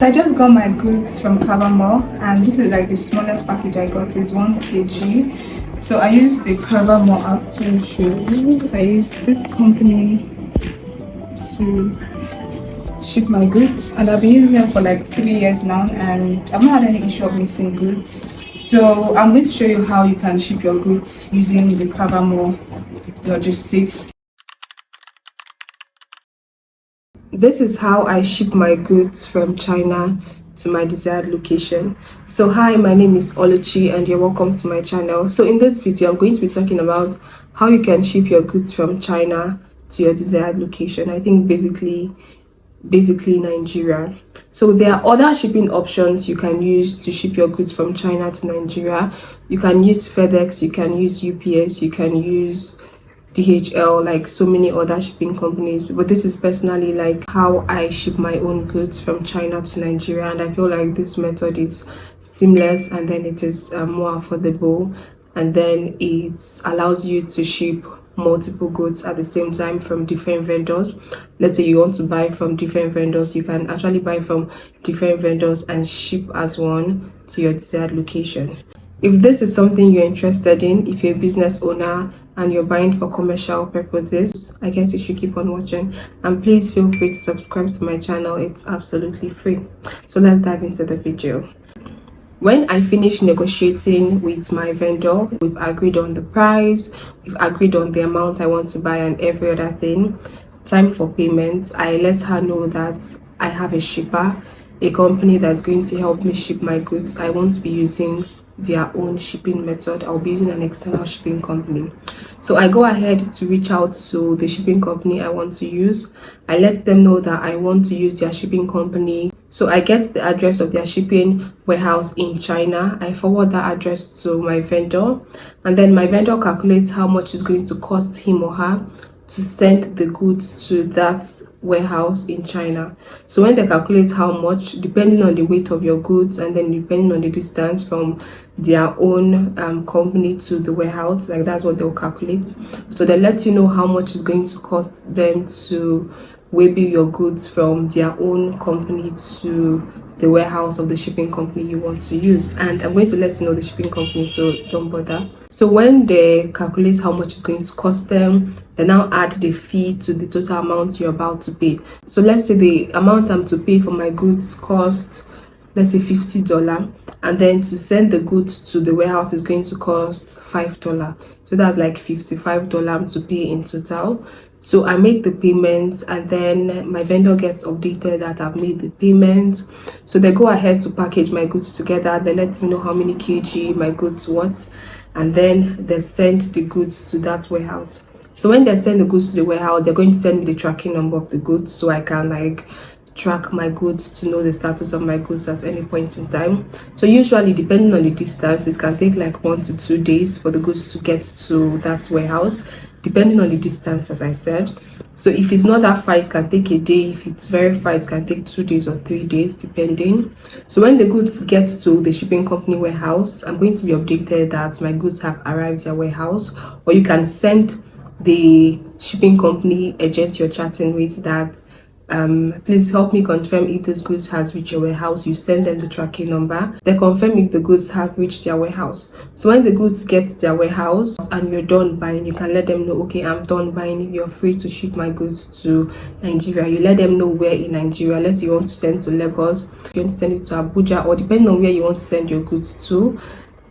I just got my goods from CAVAMALL, and this is like the smallest package I got is 1 kg. So I use the CAVAMALL app to show you. I use this company to ship my goods, and I've been using them for like 3 years now, and I've not had any issue of missing goods. So I'm going to show you how you can ship your goods using the CAVAMALL logistics. This is how I ship my goods from China to my desired location. So hi, my name is Oluchi and you're welcome to my channel. So in this video, I'm going to be talking about how you can ship your goods from China to your desired location. I think basically Nigeria. So there are other shipping options you can use to ship your goods from China to Nigeria. You can use FedEx, you can use UPS, you can use DHL, like so many other shipping companies, but this is personally like how I ship my own goods from China to Nigeria, and I feel like this method is seamless, and then it is more affordable, and then it allows you to ship multiple goods at the same time from different vendors. Let's say you want to buy from different vendors, you can actually buy from different vendors and ship as one to your desired location. If this is something you're interested in, if you're a business owner and you're buying for commercial purposes, I guess you should keep on watching, and please feel free to subscribe to my channel. It's absolutely free. So let's dive into the video. When I finish negotiating with my vendor, we've agreed on the price, we've agreed on the amount I want to buy and every other thing. Time for payment, I let her know that I have a shipper, a company that's going to help me ship my goods. I won't be using their own shipping method. I'll be using an external shipping company. So I go ahead to reach out to the shipping company I want to use. I let them know that I want to use their shipping company. So I get the address of their shipping warehouse in China. I forward that address to my vendor, and then my vendor calculates how much it's going to cost him or her to send the goods to that warehouse in China. So when they calculate how much, depending on the weight of your goods and then depending on the distance from their own company to the warehouse, like that's what they'll calculate. So they let you know how much it's going to cost them to waybill your goods from their own company to the warehouse of the shipping company you want to use. And I'm going to let you know the shipping company, so don't bother. So when they calculate how much it's going to cost them, they now add the fee to the total amount you're about to pay. So let's say the amount I'm to pay for my goods cost, let's say $50, and then to send the goods to the warehouse is going to cost $5. So that's like $55 to pay in total. So I make the payments, and then my vendor gets updated that I've made the payment. So they go ahead to package my goods together. They let me know how many kg my goods worth, and then they send the goods to that warehouse. So when they send the goods to the warehouse, they're going to send me the tracking number of the goods so I can like track my goods to know the status of my goods at any point in time. So usually, depending on the distance, it can take like 1 to 2 days for the goods to get to that warehouse, depending on the distance, as I said. So if it's not that far, it can take a day. If it's very far, it can take 2 days or 3 days, depending. So when the goods get to the shipping company warehouse, I'm going to be updated that my goods have arrived at their warehouse, or you can send the shipping company agent you're chatting with that please help me confirm if this goods has reached your warehouse. You send them the tracking number. They confirm if the goods have reached their warehouse. So when the goods get to their warehouse and you're done buying, you can let them know, okay, I'm done buying. You're free to ship my goods to Nigeria. You let them know where in Nigeria. Let's say you want to send to Lagos, you want to send it to Abuja, or depending on where you want to send your goods to,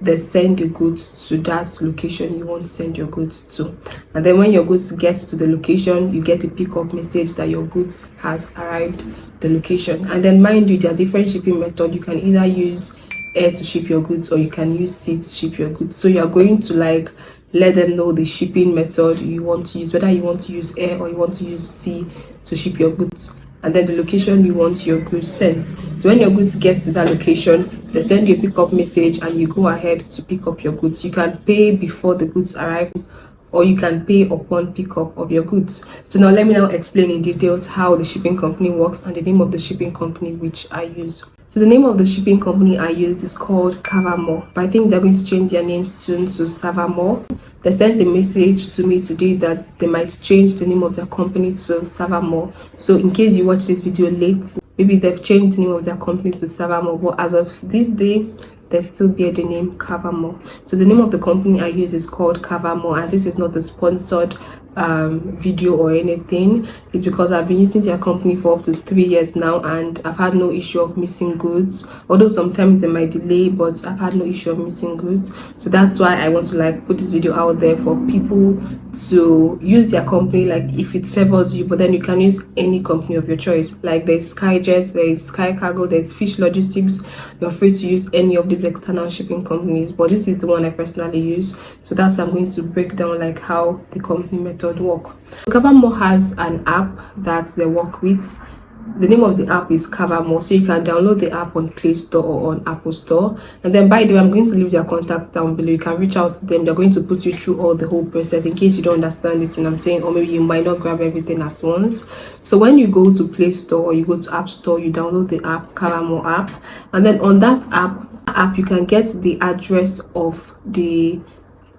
they send the goods to that location you want to send your goods to. And then when your goods gets to the location, you get a pickup message that your goods has arrived the location. And then mind you, there are different shipping methods. You can either use air to ship your goods, or you can use sea to ship your goods. So you're going to like let them know the shipping method you want to use, whether you want to use air or you want to use sea to ship your goods, and then the location you want your goods sent. So when your goods gets to that location, they send you a pickup message and you go ahead to pick up your goods. You can pay before the goods arrive, or you can pay upon pickup of your goods. So now let me now explain in details how the shipping company works and the name of the shipping company which I use. So the name of the shipping company I use is called CAVAMALL, but I think they're going to change their name soon to CAVAMALL. They sent a message to me today that they might change the name of their company to CAVAMALL. So in case you watch this video late, Maybe they've changed the name of their company to CAVAMALL, but as of this day, they still bear the name CAVAMALL. So the name of the company I use is called CAVAMALL, and this is not the sponsored video or anything. It's because I've been using their company for up to 3 years now, and I've had no issue of missing goods, although sometimes they might delay, but I've had no issue of missing goods. So that's why I want to like put this video out there for people to use their company, like if it favors you. But then you can use any company of your choice. Like there's Skyjet, there's Sky Cargo, there's Fish Logistics. You're free to use any of these external shipping companies, but this is the one I personally use. So that's I'm going to break down like how the company method work. CAVAMALL has an app that they work with. The name of the app is CAVAMALL, so you can download the app on Play Store or on Apple Store. And then by the way, I'm going to leave their contact down below. You can reach out to them. They're going to put you through all the whole process in case you don't understand this and I'm saying, or maybe you might not grab everything at once. So when you go to Play Store or you go to App Store, you download the app, CAVAMALL app, and then on that app you can get the address of the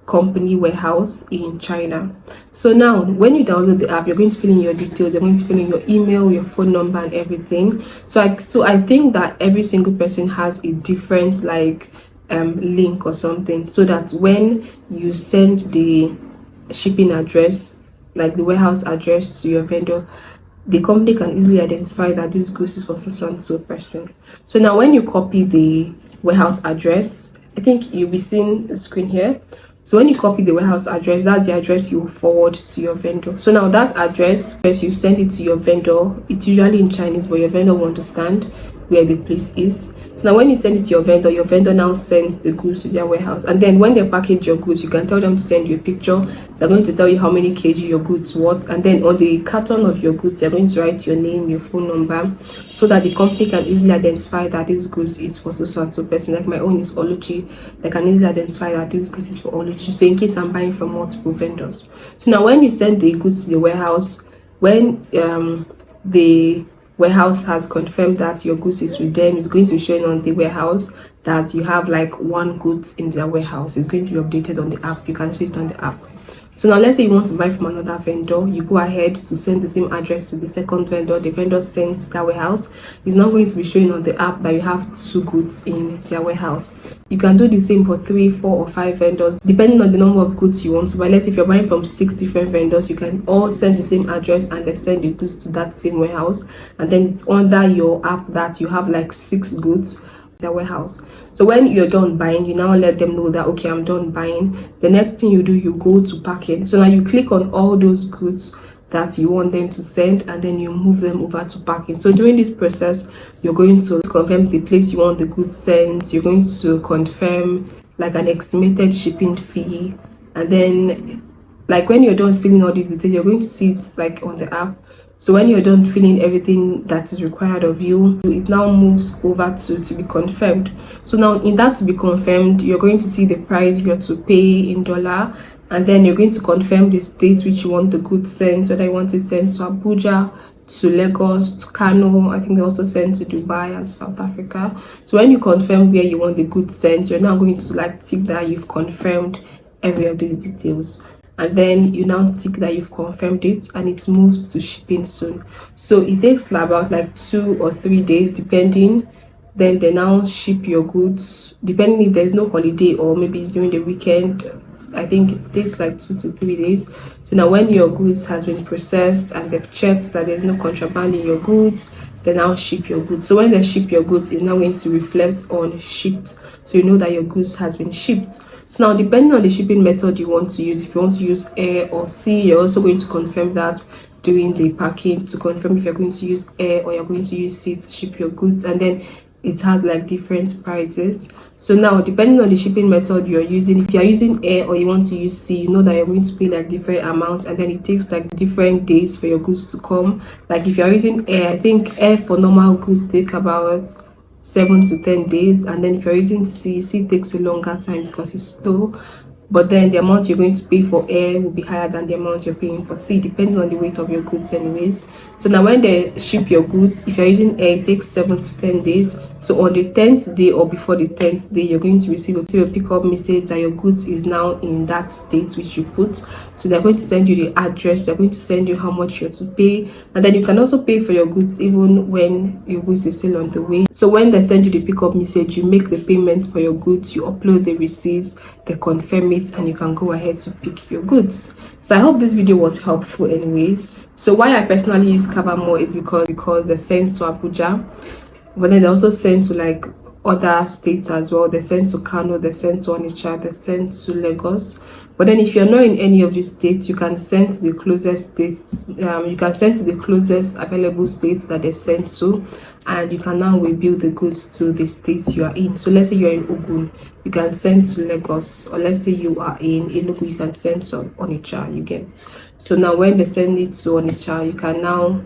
company warehouse in China. So now when you download the app, you're going to fill in your details, you're going to fill in your email, your phone number and everything. So I think that every single person has a different like link or something, so that when you send the shipping address, like the warehouse address, to your vendor, the company can easily identify that this goods is for so and so person. So now when you copy the warehouse address, I think you'll be seeing the screen here. So when you copy the warehouse address, that's the address you forward to your vendor. So now that address, first you send it to your vendor. It's usually in Chinese, but your vendor will understand where the place is. So now when you send it to your vendor now sends the goods to their warehouse. And then when they package your goods, you can tell them to send you a picture. They're going to tell you how many kg your goods worth. And then on the carton of your goods, they're going to write your name, your phone number, so that the company can easily identify that this goods is for so and so person. Like my own is Oluchi. They can easily identify that this goods is for Oluchi. So in case I'm buying from multiple vendors. So now when you send the goods to the warehouse, when the warehouse has confirmed that your goods is with them, it's going to be showing on the warehouse that you have like one goods in their warehouse. It's going to be updated on the app. You can see it on the app. So now let's say you want to buy from another vendor, you go ahead to send the same address to the second vendor. The vendor sends to that warehouse. It's not going to be showing on the app that you have two goods in their warehouse. You can do the same for 3, 4 or 5 vendors depending on the number of goods you want to buy. Let's say if you're buying from 6 different vendors, you can all send the same address and they send the goods to that same warehouse, and then it's under your app that you have like 6 goods their warehouse. So when you're done buying, you now let them know that okay, I'm done buying. The next thing you do, you go to packing. So now you click on all those goods that you want them to send, and then you move them over to packing. So during this process, you're going to confirm the place you want the goods sent. You're going to confirm like an estimated shipping fee, and then like when you're done filling all these details, you're going to see it like on the app. So when you're done filling everything that is required of you, it now moves over to be confirmed. So now in that to be confirmed, you're going to see the price you're to pay in dollar, and then you're going to confirm the state which you want the goods sent, whether you want it sent to Abuja, to Lagos, to Kano. I think they also send to Dubai and South Africa. So when you confirm where you want the goods sent, you're now going to like tick that you've confirmed every of these details. And then you now tick that you've confirmed it, and it moves to shipping soon. So it takes about like 2 or 3 days depending. Then they now ship your goods depending if there's no holiday or maybe it's during the weekend. I think it takes like 2 to 3 days. So now when your goods has been processed and they've checked that there's no contraband in your goods, they now ship your goods. So when they ship your goods, it's now going to reflect on shipped, so you know that your goods has been shipped. So now depending on the shipping method you want to use, if you want to use air or sea, you're also going to confirm that during the packing to confirm if you're going to use air or you're going to use sea to ship your goods. And then it has like different prices. So now depending on the shipping method you're using, if you're using air or you want to use sea, you know that you're going to pay like different amounts, and then it takes like different days for your goods to come. Like if you're using air, I think air for normal goods take about 7 to 10 days, and then if you're using sea takes a longer time because it's slow. but then the amount you're going to pay for air will be higher than the amount you're paying for sea, depending on the weight of your goods anyways. So now when they ship your goods, if you're using air, it takes 7 to 10 days. So on the 10th day or before the 10th day, you're going to receive a pickup message that your goods is now in that state which you put. So they're going to send you the address, they're going to send you how much you're to pay, and then you can also pay for your goods even when your goods is still on the way. So when they send you the pickup message, you make the payment for your goods, you upload the receipts, they confirm it, and you can go ahead to pick your goods. So I hope this video was helpful anyways. So why I personally use CAVAMALL is because they send to Abuja, but then they also send to like other states as well. They send to Kano, they send to Onitsha, they send to Lagos. But then if you're not in any of these states, you can send to the closest states. You can send to the closest available states that they send to, and you can now rebill the goods to the states you are in. So let's say you're in Ogun, you can send to Lagos, or let's say you are in Enugu, you can send to Onitsha. You get. So now when they send it to Onitsha, you can now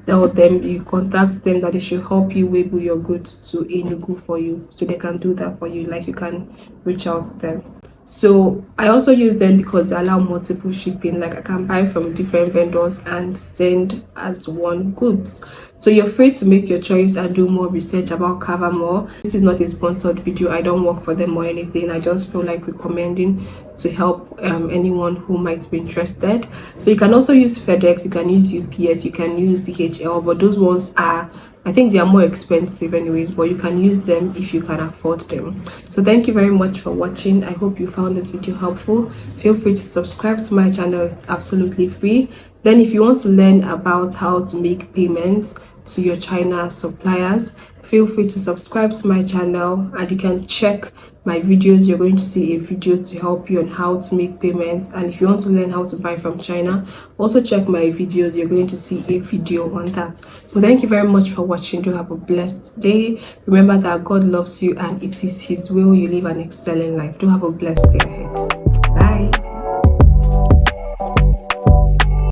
tell them, you contact them that they should help you label your goods to Enugu for you, so they can do that for you. Like, you can reach out to them. So I also use them because they allow multiple shipping. Like, I can buy from different vendors and send as one goods. So you're free to make your choice and do more research about CAVAMALL. This is not a sponsored video. I don't work for them or anything. I just feel like recommending to help anyone who might be interested. So you can also use FedEx, you can use UPS, you can use DHL, but those ones are, I think they are more expensive anyways, but you can use them if you can afford them. So thank you very much for watching. I hope you found this video helpful. Feel free to subscribe to my channel. It's absolutely free. Then if you want to learn about how to make payments to your China suppliers, feel free to subscribe to my channel, and you can check my videos. You're going to see a video to help you on how to make payments. And if you want to learn how to buy from China, also check my videos. You're going to see a video on that. So thank you very much for watching. Do have a blessed day. Remember that God loves you and it is his will you live an excellent life. Do have a blessed day ahead.